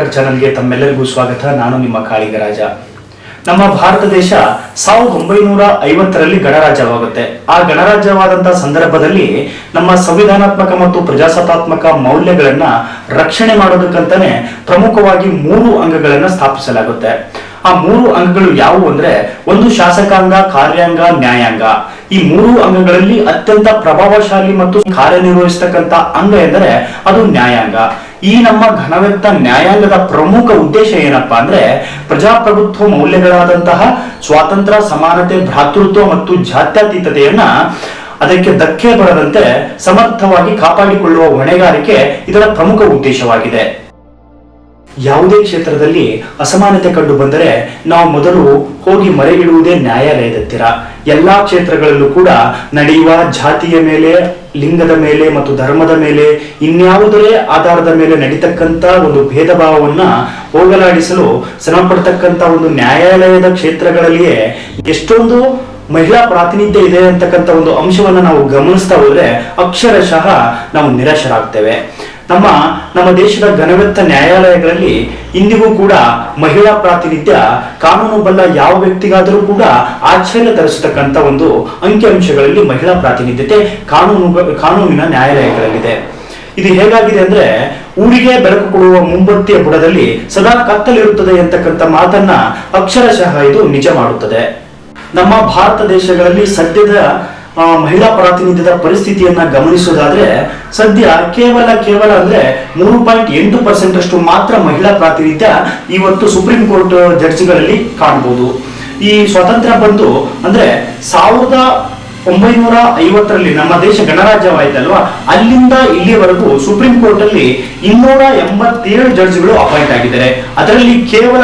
Walker ಚಾನಲ್ಗೆ ತಮ್ಮೆಲ್ಲರಿಗೂ ಸ್ವಾಗತ. ನಾನು ನಿಮ್ಮ ಕಾಳಿಗರಾಜ. ನಮ್ಮ ಭಾರತ ದೇಶ 1950ರಲ್ಲಿ ಗಣರಾಜ್ಯವಾಗುತ್ತೆ. ಆ ಗಣರಾಜ್ಯವಾದಂತಹ ಸಂದರ್ಭದಲ್ಲಿ ನಮ್ಮ ಸಂವಿಧಾನಾತ್ಮಕ ಮತ್ತು ಪ್ರಜಾಸತ್ತಾತ್ಮಕ ಮೌಲ್ಯಗಳನ್ನ ರಕ್ಷಣೆ ಮಾಡೋದಕ್ಕಂತಾನೆ ಪ್ರಮುಖವಾಗಿ 3 ಅಂಗಗಳನ್ನ ಸ್ಥಾಪಿಸಲಾಗುತ್ತೆ. ಆ 3 ಅಂಗಗಳು ಯಾವುವು ಅಂದ್ರೆ, ಒಂದು ಶಾಸಕಾಂಗ, ಕಾರ್ಯಾಂಗ, ನ್ಯಾಯಾಂಗ. ಈ 3 ಅಂಗಗಳಲ್ಲಿ ಅತ್ಯಂತ ಪ್ರಭಾವಶಾಲಿ ಮತ್ತು ಕಾರ್ಯನಿರ್ವಹಿಸತಕ್ಕಂತ ಅಂಗ ಎಂದರೆ ಅದು ನ್ಯಾಯಾಂಗ. ಈ ನಮ್ಮ ಘನವೆತ್ತ ನ್ಯಾಯಾಂಗದ ಪ್ರಮುಖ ಉದ್ದೇಶ ಏನಪ್ಪಾ ಅಂದ್ರೆ, ಪ್ರಜಾಪ್ರಭುತ್ವ ಮೌಲ್ಯಗಳಾದಂತಹ ಸ್ವಾತಂತ್ರ್ಯ, ಸಮಾನತೆ, ಭ್ರಾತೃತ್ವ ಮತ್ತು ಜಾತ್ಯತೀತತೆಯನ್ನ ಅದಕ್ಕೆ ಧಕ್ಕೆ ಬರದಂತೆ ಸಮರ್ಥವಾಗಿ ಕಾಪಾಡಿಕೊಳ್ಳುವ ಹೊಣೆಗಾರಿಕೆ ಇದರ ಪ್ರಮುಖ ಉದ್ದೇಶವಾಗಿದೆ. ಯಾವುದೇ ಕ್ಷೇತ್ರದಲ್ಲಿ ಅಸಮಾನತೆ ಕಂಡು ಬಂದರೆ ನಾವು ಮೊದಲು ಹೋಗಿ ಮರೆಯಿಡುವುದೇ ನ್ಯಾಯಾಲಯದತ್ತಿರ. ಎಲ್ಲಾ ಕ್ಷೇತ್ರಗಳಲ್ಲೂ ಕೂಡ ನಡೆಯುವ ಜಾತಿಯ ಮೇಲೆ, ಲಿಂಗದ ಮೇಲೆ ಮತ್ತು ಧರ್ಮದ ಮೇಲೆ, ಇನ್ಯಾವುದರೇ ಆಧಾರದ ಮೇಲೆ ನಡೀತಕ್ಕಂತ ಒಂದು ಭೇದ ಭಾವವನ್ನ ಹೋಗಲಾಡಿಸಲು ಶ್ರಮ ಪಡ್ತಕ್ಕಂತ ಒಂದು ನ್ಯಾಯಾಲಯದ ಕ್ಷೇತ್ರಗಳಲ್ಲಿಯೇ ಎಷ್ಟೊಂದು ಮಹಿಳಾ ಪ್ರಾತಿನಿಧ್ಯ ಇದೆ ಅಂತಕ್ಕಂಥ ಒಂದು ಅಂಶವನ್ನ ನಾವು ಗಮನಿಸ್ತಾ ಹೋದ್ರೆ ಅಕ್ಷರಶಃ ನಾವು ನಿರಾಶರಾಗ್ತೇವೆ. ನಮ್ಮ ದೇಶದ ಘನವೆತ್ತ ನ್ಯಾಯಾಲಯಗಳಲ್ಲಿ ಇಂದಿಗೂ ಕೂಡ ಮಹಿಳಾ ಪ್ರಾತಿನಿಧ್ಯ ಕಾನೂನು ಬಲ್ಲ ಯಾವ ವ್ಯಕ್ತಿಗಾದರೂ ಕೂಡ ಆಶ್ಚರ್ಯ ತರಿಸತಕ್ಕಂತ ಒಂದು ಅಂಕಿಅಂಶಗಳಲ್ಲಿ ಮಹಿಳಾ ಪ್ರಾತಿನಿಧ್ಯತೆ ಕಾನೂನಿನ ನ್ಯಾಯಾಲಯಗಳಲ್ಲಿದೆ. ಇದು ಹೇಗಾಗಿದೆ ಅಂದ್ರೆ, ಊರಿಗೆ ಬೆಳಕು ಕೊಡುವ ಮುಂಬತ್ತಿಯ ಬುಡದಲ್ಲಿ ಸದಾ ಕತ್ತಲಿರುತ್ತದೆ ಅಂತಕ್ಕಂಥ ಮಾತನ್ನ ಅಕ್ಷರಶಃ ಇದು ನಿಜ ಮಾಡುತ್ತದೆ. ನಮ್ಮ ಭಾರತ ದೇಶಗಳಲ್ಲಿ ಸದ್ಯದ ಮಹಿಳಾ ಪ್ರಾತಿನಿಧ್ಯದ ಪರಿಸ್ಥಿತಿಯನ್ನ ಗಮನಿಸುವುದಾದ್ರೆ, ಸದ್ಯ ಕೇವಲ ಅಂದ್ರೆ 3.8% ಅಷ್ಟು ಮಾತ್ರ ಮಹಿಳಾ ಪ್ರಾತಿನಿಧ್ಯ ಇವತ್ತು ಸುಪ್ರೀಂ ಕೋರ್ಟ್ ಜಡ್ಜ್ಗಳಲ್ಲಿ ಕಾಣಬಹುದು. ಈ ಸ್ವಾತಂತ್ರ್ಯ ಬಂದು ಅಂದ್ರೆ 1950ರಲ್ಲಿ ನಮ್ಮ ದೇಶ ಗಣರಾಜ್ಯವಾಯ್ತಲ್ವಾ, ಅಲ್ಲಿಂದ ಇಲ್ಲಿಯವರೆಗೂ ಸುಪ್ರೀಂ ಕೋರ್ಟ್ ಅಲ್ಲಿ 287 ಜಡ್ಜ್ಗಳು ಅಪಾಯಿಂಟ್ ಆಗಿದ್ದಾರೆ. ಅದರಲ್ಲಿ ಕೇವಲ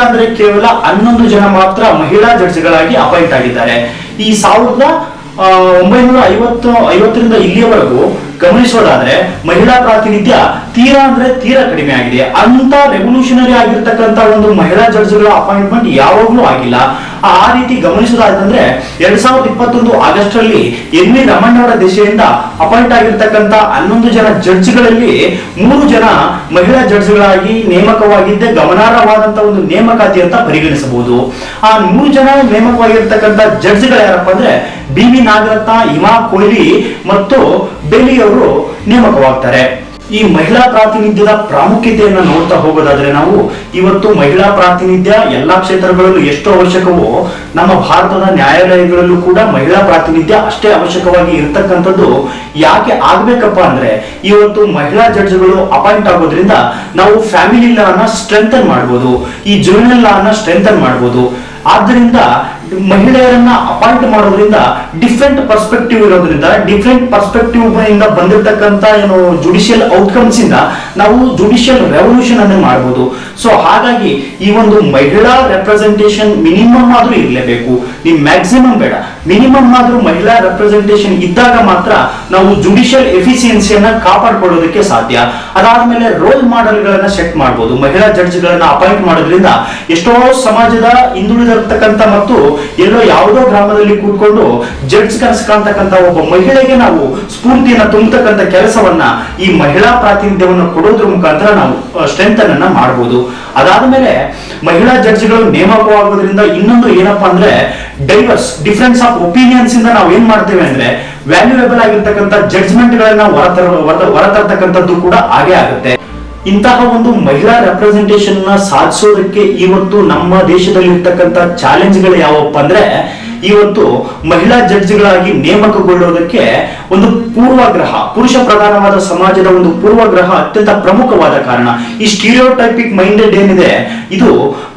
11 ಜನ ಮಾತ್ರ ಮಹಿಳಾ ಜಡ್ಜ್ಗಳಾಗಿ ಅಪಾಯಿಂಟ್ ಆಗಿದ್ದಾರೆ. ಈ 1950ರಿಂದ ಇಲ್ಲಿಯವರೆಗೂ ಗಮನಿಸೋದಾದ್ರೆ ಮಹಿಳಾ ಪ್ರಾತಿನಿಧ್ಯ ತೀರಾ ಕಡಿಮೆ ಆಗಿದೆ. ಅಂತ ರೆವಲ್ಯೂಷನರಿ ಆಗಿರ್ತಕ್ಕಂಥ ಒಂದು ಮಹಿಳಾ ಜಡ್ಜ್ಗಳ ಅಪಾಯಿಂಟ್ಮೆಂಟ್ ಯಾವಾಗ್ಲೂ ಆಗಿಲ್ಲ. ಆ ರೀತಿ ಗಮನಿಸೋದಾದ್ರೆ 2021 ಆಗಸ್ಟ್ ರಲ್ಲಿ ಎನ್ ವಿ ರಮಣ್ಣ ಅವರ ದೆಸೆಯಿಂದ ಅಪಾಯಿಂಟ್ ಆಗಿರ್ತಕ್ಕಂಥ 11 ಜನ ಜಡ್ಜ್ಗಳಲ್ಲಿ 3 ಜನ ಮಹಿಳಾ ಜಡ್ಜ್ಗಳಾಗಿ ನೇಮಕವಾಗಿದ್ದೇ ಗಮನಾರ್ಹವಾದಂತಹ ಒಂದು ನೇಮಕಾತಿ ಅಂತ ಪರಿಗಣಿಸಬಹುದು. ಆ 3 ಜನ ನೇಮಕವಾಗಿರ್ತಕ್ಕಂಥ ಜಡ್ಜ್ಗಳು ಯಾರಪ್ಪ ಅಂದ್ರೆ ಬಿ.ವಿ. ನಾಗರತ್ನ, ಹಿಮಾ ಕೊಹ್ಲಿ ಮತ್ತು ಬೆಲಿ ಅವರು ನೇಮಕವಾಗ್ತಾರೆ. ಈ ಮಹಿಳಾ ಪ್ರಾತಿನಿಧ್ಯದ ಪ್ರಾಮುಖ್ಯತೆಯನ್ನ ನೋಡ್ತಾ ಹೋಗೋದಾದ್ರೆ, ನಾವು ಇವತ್ತು ಮಹಿಳಾ ಪ್ರಾತಿನಿಧ್ಯ ಎಲ್ಲಾ ಕ್ಷೇತ್ರಗಳಲ್ಲೂ ಎಷ್ಟು ಅವಶ್ಯಕವೋ ನಮ್ಮ ಭಾರತದ ನ್ಯಾಯಾಲಯಗಳಲ್ಲೂ ಕೂಡ ಮಹಿಳಾ ಪ್ರಾತಿನಿಧ್ಯ ಅಷ್ಟೇ ಅವಶ್ಯಕವಾಗಿ ಇರ್ತಕ್ಕಂಥದ್ದು ಯಾಕೆ ಆಗ್ಬೇಕಪ್ಪ ಅಂದ್ರೆ, ಇವತ್ತು ಮಹಿಳಾ ಜಡ್ಜ್ಗಳು ಅಪಾಯಿಂಟ್ ಆಗೋದ್ರಿಂದ ನಾವು ಫ್ಯಾಮಿಲಿ ಲಾ ಅನ್ನ ಸ್ಟ್ರೆಂಥನ್ ಮಾಡಬಹುದು, ಈ ಜುವೆನೈಲ್ ಲಾ ಅನ್ನ ಸ್ಟ್ರೆಂಥನ್ ಮಾಡಬಹುದು. ಆದ್ದರಿಂದ ಮಹಿಳೆಯರನ್ನ ಅಪಾಯಿಂಟ್ ಮಾಡೋದ್ರಿಂದ ಡಿಫ್ರೆಂಟ್ ಪರ್ಸ್ಪೆಕ್ಟಿವ್ ಇರೋದ್ರಿಂದ, ಡಿಫ್ರೆಂಟ್ ಪರ್ಸ್ಪೆಕ್ಟಿವ್ ಇಂದ ಬಂದಿರತಕ್ಕಂತ ಏನು ಜುಡಿಷಿಯಲ್ ಔಟ್ಕಮ್ಸ್ ಇಂದ ನಾವು ಜುಡಿಷಿಯಲ್ ರೆವಲ್ಯೂಷನ್ ಅನ್ನು ಮಾಡಬಹುದು. ಸೊ ಹಾಗಾಗಿ ಈ ಒಂದು ಮಹಿಳಾ ರೆಪ್ರೆಸೆಂಟೇಷನ್ ಮಿನಿಮಮ್ ಆದ್ರೂ ಇರಲೇಬೇಕು. ನೀವು ಮ್ಯಾಕ್ಸಿಮಮ್ ಬೇಡ, ಮಿನಿಮಮ್ ಆದ್ರೂ ಮಹಿಳಾ ರೆಪ್ರೆಸೆಂಟೇಷನ್ ಇದ್ದಾಗ ಮಾತ್ರ ನಾವು ಜುಡಿಷಿಯಲ್ ಎಫಿಸಿಯನ್ಸಿಯನ್ನ ಕಾಪಾಡಿಕೊಳ್ಳೋದಕ್ಕೆ ಸಾಧ್ಯ. ಅದಾದ್ಮೇಲೆ ರೋಲ್ ಮಾಡೆಲ್ ಗಳನ್ನ ಸೆಟ್ ಮಾಡಬಹುದು. ಮಹಿಳಾ ಜಡ್ಜ್ ಗಳನ್ನ ಅಪಾಯಿಂಟ್ ಮಾಡೋದ್ರಿಂದ ಎಷ್ಟೋ ಸಮಾಜದ ಹಿಂದುಳಿದಿರತಕ್ಕಂತ ಮತ್ತು ಎಲ್ಲೋ ಯಾವುದೋ ಗ್ರಾಮದಲ್ಲಿ ಕೂತ್ಕೊಂಡು ಜಡ್ಜ್ ಕನಸು ಕಾಣ್ತಕ್ಕಂತ ಒಬ್ಬ ಮಹಿಳೆಗೆ ನಾವು ಸ್ಫೂರ್ತಿಯನ್ನ ತುಂಬತಕ್ಕಂತ ಕೆಲಸವನ್ನ ಈ ಮಹಿಳಾ ಪ್ರಾತಿನಿಧ್ಯವನ್ನು ಕೊಡೋದ್ರ ಮುಖಾಂತರ ನಾವು ಸ್ಟ್ರೆಂತ್ ಅನ್ನ ಮಾಡಬಹುದು. ಅದಾದ್ಮೇಲೆ ಮಹಿಳಾ ಜಡ್ಜ್ಗಳು ನೇಮಕವಾಗೋದ್ರಿಂದ ಇನ್ನೊಂದು ಏನಪ್ಪಾ ಅಂದ್ರೆ, ಡಿಫರೆನ್ಸ್ ಆಫ್ ಒಪಿನಿಯನ್ಸ್ ಇಂದ ನಾವು ಏನ್ ಮಾಡ್ತೇವೆ ಅಂದ್ರೆ ವ್ಯಾಲ್ಯೂಯಬಲ್ ಆಗಿರ್ತಕ್ಕಂಥ ಜಡ್ಜ್ಮೆಂಟ್ ಗಳನ್ನ ಹೊರತರ್ತಕ್ಕಂಥದ್ದು ಕೂಡ ಹಾಗೆ ಆಗುತ್ತೆ. ಇಂತಹ ಒಂದು ಮಹಿಳಾ ರೆಪ್ರೆಸೆಂಟೇಷನ್ ನ ಸಾಧಿಸೋದಕ್ಕೆ ಇವತ್ತು ನಮ್ಮ ದೇಶದಲ್ಲಿ ಇರ್ತಕ್ಕಂಥ ಚಾಲೆಂಜ್ಗಳು ಯಾವಪ್ಪ ಅಂದ್ರೆ, ಇವತ್ತು ಮಹಿಳಾ ಜಡ್ಜ್ಗಳಾಗಿ ನೇಮಕಗೊಳ್ಳುವುದಕ್ಕೆ ಒಂದು ಪೂರ್ವಗ್ರಹ, ಪುರುಷ ಪ್ರಧಾನವಾದ ಸಮಾಜದ ಒಂದು ಪೂರ್ವಗ್ರಹ ಅತ್ಯಂತ ಪ್ರಮುಖವಾದ ಕಾರಣ. ಈ ಸ್ಟೀರಿಯೋಟೈಪಿಕ್ ಮೈಂಡೆಡ್ ಏನಿದೆ, ಇದು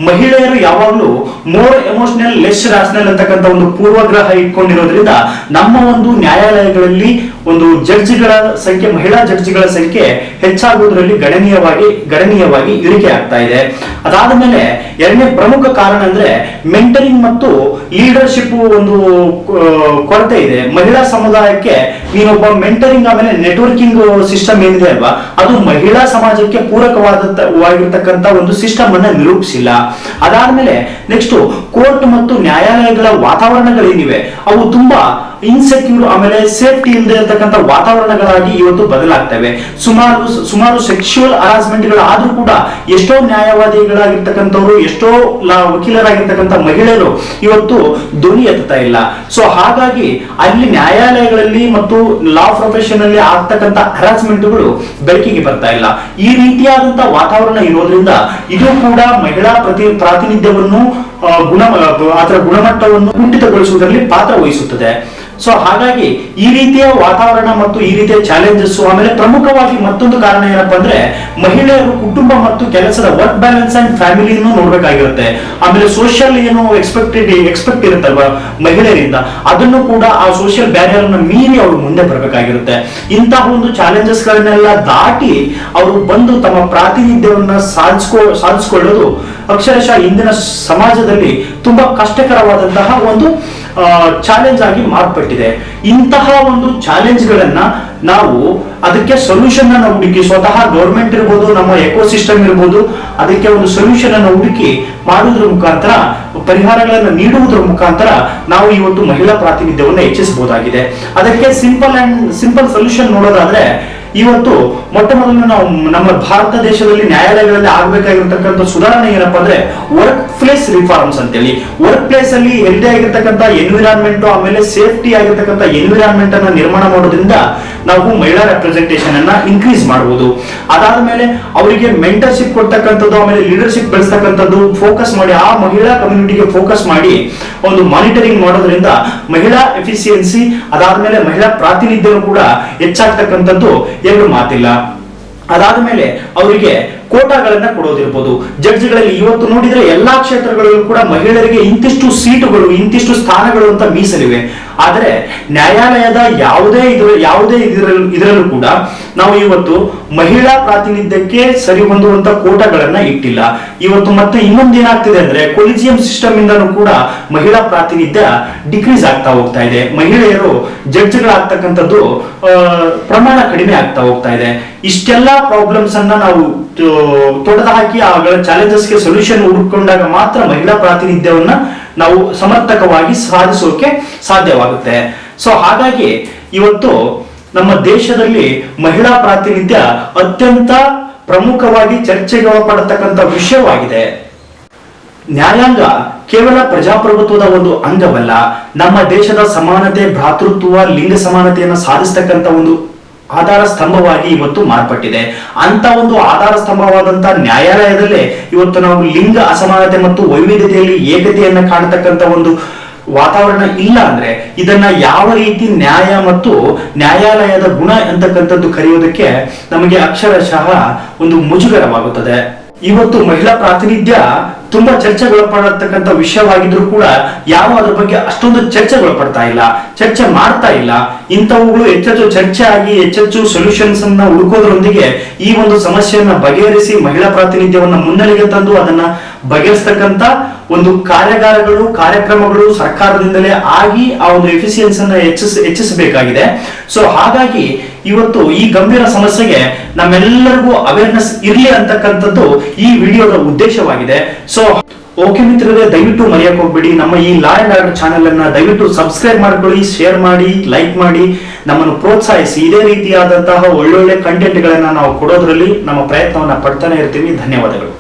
ಮಹಿಳೆಯರು ಯಾವಾಗಲೂ ಮೋರ್ ಎಮೋಷನಲ್ ಲೆಸ್ ರಾಷನಲ್ ಅಂತಕ್ಕಂಥ ಒಂದು ಪೂರ್ವಗ್ರಹ ಇಟ್ಕೊಂಡಿರೋದ್ರಿಂದ ನಮ್ಮ ಒಂದು ನ್ಯಾಯಾಲಯಗಳಲ್ಲಿ ಒಂದು ಜಡ್ಜ್ಗಳ ಸಂಖ್ಯೆ, ಮಹಿಳಾ ಜಡ್ಜ್ಗಳ ಸಂಖ್ಯೆ ಹೆಚ್ಚಾಗುವುದರಲ್ಲಿ ಗಣನೀಯವಾಗಿ ಇಳಿಕೆ ಆಗ್ತಾ ಇದೆ. ಅದಾದ ಮೇಲೆ ಎರಡನೇ ಪ್ರಮುಖ ಕಾರಣ ಅಂದ್ರೆ ಮೆಂಟರಿಂಗ್ ಮತ್ತು ಲೀಡರ್ಶಿಪ್ ಒಂದು ಕೊರತೆ ಇದೆ. ಮಹಿಳಾ ಸಮುದಾಯಕ್ಕೆ ನೀನೊಬ್ಬ ಮೆಂಟರಿಂಗ್ ಆಮೇಲೆ ನೆಟ್ವರ್ಕಿಂಗ್ ಸಿಸ್ಟಮ್ ಏನಿದೆ ಅಲ್ವಾ, ಅದು ಮಹಿಳಾ ಸಮಾಜಕ್ಕೆ ಪೂರಕವಾಗಿರ್ತಕ್ಕಂಥ ಒಂದು ಸಿಸ್ಟಮ್ ಅನ್ನ ನಿರೂಪಿಸಿಲ್ಲ. ಅದಾದ್ಮೇಲೆ ನೆಕ್ಸ್ಟ್ ಕೋರ್ಟ್ ಮತ್ತು ನ್ಯಾಯಾಲಯಗಳ ವಾತಾವರಣಗಳೇನಿವೆ ಅವು ತುಂಬಾ ಇನ್ಸೆಕ್ಯೂರ್ ಆಮೇಲೆ ಸೇಫ್ಟಿ ಇಲ್ಲದೆ ಇರತಕ್ಕಂಥ ವಾತಾವರಣಗಳಾಗಿ ಇವತ್ತು ಬದಲಾಗ್ತವೆ. ಸುಮಾರು ಸೆಕ್ಷುವಲ್ ಹರಾಸ್ಮೆಂಟ್ ಗಳಾದ್ರೂ ಕೂಡ ಎಷ್ಟೋ ನ್ಯಾಯವಾದಿಗಳಾಗಿರ್ತಕ್ಕಂಥವ್ರು, ಎಷ್ಟೋ ವಕೀಲರಾಗಿರ್ತಕ್ಕಂಥ ಮಹಿಳೆಯರು ಇವತ್ತು ಧ್ವನಿ ಎತ್ತಾ ಇಲ್ಲ. ಸೊ ಹಾಗಾಗಿ ಅಲ್ಲಿ ನ್ಯಾಯಾಲಯಗಳಲ್ಲಿ ಮತ್ತು ಲಾ ಪ್ರೊಫೆಷನ್ ಅಲ್ಲಿ ಆಗ್ತಕ್ಕಂಥ ಹರಾಸ್ಮೆಂಟ್ಗಳು ಬೆಳಕಿಗೆ ಬರ್ತಾ ಇಲ್ಲ. ಈ ರೀತಿಯಾದಂತಹ ವಾತಾವರಣ ಇರೋದ್ರಿಂದ ಇದು ಕೂಡ ಮಹಿಳಾ ಪ್ರಾತಿನಿಧ್ಯವನ್ನು ಅದರ ಗುಣಮಟ್ಟವನ್ನು ಕುಂಠಿತಗೊಳಿಸುವುದರಲ್ಲಿ ಪಾತ್ರ ವಹಿಸುತ್ತದೆ. ಸೊ ಹಾಗಾಗಿ ಈ ರೀತಿಯ ವಾತಾವರಣ ಮತ್ತು ಈ ರೀತಿಯ ಚಾಲೆಂಜಸ್, ಆಮೇಲೆ ಪ್ರಮುಖವಾಗಿ ಮತ್ತೊಂದು ಕಾರಣ ಏನಪ್ಪಾ ಅಂದ್ರೆ ಮಹಿಳೆಯರು ಕುಟುಂಬ ಮತ್ತು ಕೆಲಸದ ವರ್ಕ್ ಬ್ಯಾಲೆನ್ಸ್ ಅಂಡ್ ಫ್ಯಾಮಿಲಿಯನ್ನು ನೋಡ್ಬೇಕಾಗಿರುತ್ತೆ. ಆಮೇಲೆ ಸೋಷಿಯಲ್ ಏನು ಎಕ್ಸ್ಪೆಕ್ಟ್ ಇರುತ್ತಲ್ವಾ ಮಹಿಳೆಯರಿಂದ, ಅದನ್ನು ಕೂಡ ಆ ಸೋಷಿಯಲ್ ಬ್ಯಾರಿಯರ್ ಅನ್ನು ಮೀರಿ ಅವರು ಮುಂದೆ ಬರಬೇಕಾಗಿರುತ್ತೆ. ಇಂತಹ ಒಂದು ಚಾಲೆಂಜಸ್ ಗಳನ್ನೆಲ್ಲ ದಾಟಿ ಅವರು ಬಂದು ತಮ್ಮ ಪ್ರಾತಿನಿಧ್ಯವನ್ನ ಸಾಧಿಸಿಕೊಳ್ಳೋದು ಅಕ್ಷರಶಃ ಇಂದಿನ ಸಮಾಜದಲ್ಲಿ ತುಂಬಾ ಕಷ್ಟಕರವಾದಂತಹ ಒಂದು ಚಾಲೆಂಜ್ ಆಗಿ ಮಾರ್ಪಟ್ಟಿದೆ. ಇಂತಹ ಒಂದು ಚಾಲೆಂಜ್ ಗಳನ್ನ ನಾವು ಅದಕ್ಕೆ ಸೊಲ್ಯೂಷನ್ ಅನ್ನು ಹುಡುಕಿ, ಸ್ವತಃ ಗೌರ್ಮೆಂಟ್ ಇರ್ಬೋದು, ನಮ್ಮ ಎಕೋಸಿಸ್ಟಮ್ ಇರ್ಬೋದು, ಅದಕ್ಕೆ ಒಂದು ಸೊಲ್ಯೂಷನ್ ಅನ್ನು ಹುಡುಕಿ ಮಾಡುವುದರ ಮುಖಾಂತರ, ಪರಿಹಾರಗಳನ್ನು ನೀಡುವುದರ ಮುಖಾಂತರ ನಾವು ಇವತ್ತು ಮಹಿಳಾ ಪ್ರಾತಿನಿಧ್ಯವನ್ನು ಹೆಚ್ಚಿಸಬಹುದಾಗಿದೆ. ಅದಕ್ಕೆ ಸಿಂಪಲ್ ಸೊಲ್ಯೂಷನ್ ನೋಡೋದಾದ್ರೆ, ಇವತ್ತು ಮೊಟ್ಟ ಮೊದಲು ನಾವು ನಮ್ಮ ಭಾರತ ದೇಶದಲ್ಲಿ ನ್ಯಾಯಾಲಯಗಳಲ್ಲಿ ಆಗ್ಬೇಕಾಗಿರ್ತಕ್ಕಂಥ ಸುಧಾರಣೆ ಏನಪ್ಪಾ ಅಂದ್ರೆ ವರ್ಕ್ ಪ್ಲೇಸ್ ರಿಫಾರ್ಮ್ಸ್ ಅಂತೇಳಿ. ವರ್ಕ್ ಪ್ಲೇಸ್ ಅಲ್ಲಿ ಹೆಲ್ದಿ ಆಗಿರ್ತಕ್ಕಂಥ ಎನ್ವಿರಾನ್ಮೆಂಟ್, ಆಮೇಲೆ ಸೇಫ್ಟಿ ಆಗಿರ್ತಕ್ಕಂಥ ಎನ್ವಿರಾನ್ಮೆಂಟ್ ಅನ್ನ ನಿರ್ಮಾಣ ಮಾಡೋದ್ರಿಂದ ನಾವು ಮಹಿಳಾ ರೆಪ್ರೆಸೆಂಟೇಷನ್ ಅನ್ನ ಇನ್ಕ್ರೀಸ್ ಮಾಡಬಹುದು. ಅದಾದ್ಮೇಲೆ ಅವರಿಗೆ ಮೆಂಟರ್ಶಿಪ್ ಕೊಡ್ತಕ್ಕಂಥದ್ದು, ಆಮೇಲೆ ಲೀಡರ್ಶಿಪ್ ಬೆಳೆಸ್ತಕ್ಕಂಥದ್ದು ಫೋಕಸ್ ಮಾಡಿ, ಆ ಮಹಿಳಾ ಕಮ್ಯುನಿಟಿಗೆ ಫೋಕಸ್ ಮಾಡಿ ಒಂದು ಮಾನಿಟರಿಂಗ್ ಮಾಡೋದ್ರಿಂದ ಮಹಿಳಾ ಎಫಿಸಿಯನ್ಸಿ, ಅದಾದ್ಮೇಲೆ ಮಹಿಳಾ ಪ್ರಾತಿನಿಧ್ಯ ಕೂಡ ಹೆಚ್ಚಾಗ್ತಕ್ಕಂಥದ್ದು ಎರಡು ಮಾತಿಲ್ಲ. ಅದಾದ್ಮೇಲೆ ಅವರಿಗೆ ಕೋಟಾಗಳನ್ನ ಕೊಡೋದಿರ್ಬೋದು. ಜಡ್ಜ್ಗಳಲ್ಲಿ ಇವತ್ತು ನೋಡಿದ್ರೆ ಎಲ್ಲಾ ಕ್ಷೇತ್ರಗಳಲ್ಲೂ ಕೂಡ ಮಹಿಳೆಯರಿಗೆ ಇಂತಿಷ್ಟು ಸೀಟುಗಳು, ಇಂತಿಷ್ಟು ಸ್ಥಾನಗಳು ಅಂತ ಮೀಸಲಿವೆ. ಆದರೆ ನ್ಯಾಯಾಲಯದ ಯಾವುದೇ ಇದರಲ್ಲೂ ಕೂಡ ನಾವು ಇವತ್ತು ಮಹಿಳಾ ಪ್ರಾತಿನಿಧ್ಯಕ್ಕೆ ಸರಿ ಹೊಂದುವಂತ ಕೋಟಾಗಳನ್ನ ಇಟ್ಟಿಲ್ಲ. ಇವತ್ತು ಮತ್ತೆ ಇನ್ನೊಂದು ಏನಾಗ್ತಿದೆ ಅಂದ್ರೆ ಕೊಲಿಜಿಯಂ ಸಿಸ್ಟಮ್ ಇಂದನೂ ಕೂಡ ಮಹಿಳಾ ಪ್ರಾತಿನಿಧ್ಯ ಡಿಕ್ರೀಸ್ ಆಗ್ತಾ ಹೋಗ್ತಾ ಇದೆ. ಮಹಿಳೆಯರು ಜಡ್ಜ್ಗಳಾಗ್ತಕ್ಕಂಥದ್ದು ಪ್ರಮಾಣ ಕಡಿಮೆ ಆಗ್ತಾ ಹೋಗ್ತಾ ಇದೆ. ಇಷ್ಟೆಲ್ಲಾ ಪ್ರಾಬ್ಲಮ್ಸ್ ಅನ್ನ ನಾವು ತೊಡೆದು ಹಾಕಿ ಆ ಚಾಲೆಂಜಸ್ಗೆ ಸೊಲ್ಯೂಷನ್ ಹುಡುಕೊಂಡಾಗ ಮಾತ್ರ ಮಹಿಳಾ ಪ್ರಾತಿನಿಧ್ಯವನ್ನ ನಾವು ಸಮರ್ಥಕವಾಗಿ ಸಾಧಿಸೋಕೆ ಸಾಧ್ಯವಾಗುತ್ತೆ. ಸೊ ಹಾಗಾಗಿ ಇವತ್ತು ನಮ್ಮ ದೇಶದಲ್ಲಿ ಮಹಿಳಾ ಪ್ರಾತಿನಿಧ್ಯ ಅತ್ಯಂತ ಪ್ರಮುಖವಾಗಿ ಚರ್ಚೆಗೆ ಒಳಪಡತಕ್ಕಂಥ ವಿಷಯವಾಗಿದೆ. ನ್ಯಾಯಾಂಗ ಕೇವಲ ಪ್ರಜಾಪ್ರಭುತ್ವದ ಒಂದು ಅಂಗವಲ್ಲ, ನಮ್ಮ ದೇಶದ ಸಮಾನತೆ, ಭ್ರಾತೃತ್ವ, ಲಿಂಗ ಸಮಾನತೆಯನ್ನು ಸಾಧಿಸತಕ್ಕಂಥ ಒಂದು ಆಧಾರ ಸ್ತಂಭವಾಗಿ ಇವತ್ತು ಮಾರ್ಪಟ್ಟಿದೆ. ಅಂತ ಒಂದು ಆಧಾರ ಸ್ತಂಭವಾದಂತಹ ನ್ಯಾಯಾಲಯದಲ್ಲೇ ಇವತ್ತು ನಾವು ಲಿಂಗ ಅಸಮಾನತೆ ಮತ್ತು ವೈವಿಧ್ಯತೆಯಲ್ಲಿ ಏಕತೆಯನ್ನ ಕಾಣತಕ್ಕಂಥ ಒಂದು ವಾತಾವರಣ ಇಲ್ಲ ಅಂದ್ರೆ ಇದನ್ನ ಯಾವ ರೀತಿ ನ್ಯಾಯ ಮತ್ತು ನ್ಯಾಯಾಲಯದ ಗುಣ ಅಂತಕ್ಕಂಥದ್ದು ಕರೆಯೋದಕ್ಕೆ ನಮಗೆ ಅಕ್ಷರಶಃ ಒಂದು ಮುಜುಗರವಾಗುತ್ತದೆ. ಇವತ್ತು ಮಹಿಳಾ ಪ್ರಾತಿನಿಧ್ಯ ತುಂಬಾ ಚರ್ಚೆಗೊಳಪಡತಕ್ಕಂಥ ವಿಷಯವಾಗಿದ್ರು ಕೂಡ ಯಾರು ಅದ್ರ ಬಗ್ಗೆ ಅಷ್ಟೊಂದು ಚರ್ಚೆಗೊಳಪಡ್ತಾ ಇಲ್ಲ, ಚರ್ಚೆ ಮಾಡ್ತಾ ಇಲ್ಲ. ಇಂಥವುಗಳು ಹೆಚ್ಚೆಚ್ಚು ಚರ್ಚೆ ಆಗಿ ಹೆಚ್ಚೆಚ್ಚು ಸೊಲ್ಯೂಷನ್ಸ್ ಅನ್ನ ಹುಡುಕೋದ್ರೊಂದಿಗೆ ಈ ಒಂದು ಸಮಸ್ಯೆಯನ್ನ ಬಗೆಹರಿಸಿ ಮಹಿಳಾ ಪ್ರಾತಿನಿಧ್ಯವನ್ನ ಮುನ್ನೆಲೆಗೆ ತಂದು ಅದನ್ನ ಬಗೆಹರಿಸತಕ್ಕಂತ ಒಂದು ಕಾರ್ಯಕ್ರಮಗಳು ಸರ್ಕಾರದಿಂದಲೇ ಆಗಿ ಆ ಒಂದು ಎಫಿಸಿಯನ್ಸ್ ಅನ್ನ ಹೆಚ್ಚಿಸಬೇಕಾಗಿದೆ. ಸೊ ಹಾಗಾಗಿ ಇವತ್ತು ಈ ಗಂಭೀರ ಸಮಸ್ಯೆಗೆ ನಮ್ಮೆಲ್ಲರಿಗೂ ಅವೇರ್ನೆಸ್ ಇರಲಿ ಅಂತಕ್ಕಂಥದ್ದು ಈ ವಿಡಿಯೋದ ಉದ್ದೇಶವಾಗಿದೆ. ಸೊ ಓಕೆ ಮಿತ್ರರೇ, ದಯವಿಟ್ಟು ಮರೆಯಕ್ಕೆ ಹೋಗ್ಬೇಡಿ. ನಮ್ಮ ಈ ಲಾ ಅಂಡ್ ಆರ್ಡರ್ ಚಾನೆಲ್ ಅನ್ನ ದಯವಿಟ್ಟು ಸಬ್ಸ್ಕ್ರೈಬ್ ಮಾಡ್ಕೊಳ್ಳಿ, ಶೇರ್ ಮಾಡಿ, ಲೈಕ್ ಮಾಡಿ, ನಮ್ಮನ್ನು ಪ್ರೋತ್ಸಾಹಿಸಿ. ಇದೇ ರೀತಿಯಾದಂತಹ ಒಳ್ಳೊಳ್ಳೆ ಕಂಟೆಂಟ್ ಗಳನ್ನ ನಾವು ಕೊಡೋದ್ರಲ್ಲಿ ನಮ್ಮ ಪ್ರಯತ್ನವನ್ನ ಪಡ್ತಾನೆ ಇರ್ತೀವಿ. ಧನ್ಯವಾದಗಳು.